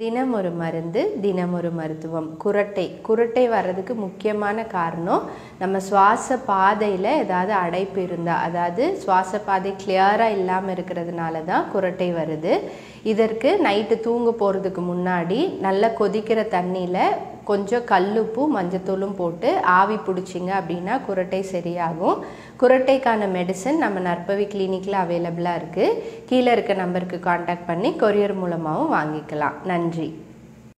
தினம் ஒரு மருந்து தினம் ஒரு மருத்துவம். குரட்டை வர்றதுக்கு முக்கியமான காரணம் நம்ம சுவாச பாதையில் ஏதாவது அடைப்பு இருந்தால், அதாவது சுவாச பாதை கிளியராக இல்லாமல் இருக்கிறதுனால தான் குரட்டை வருது. இதற்கு நைட்டு தூங்க போகிறதுக்கு முன்னாடி நல்லா கொதிக்கிற தண்ணியில் கொஞ்சம் கல்லுப்பும் மஞ்சத்தூளும் போட்டு ஆவி பிடிச்சிங்க அப்படின்னா குரட்டை சரியாகும். குரட்டைக்கான மெடிசன் நம்ம நற்பவி கிளினிக்கில் அவைலபிளாக இருக்குது. கீழே இருக்க நம்பருக்கு காண்டாக்ட் பண்ணி கொரியர் மூலமாகவும் வாங்கிக்கலாம். நன்றி.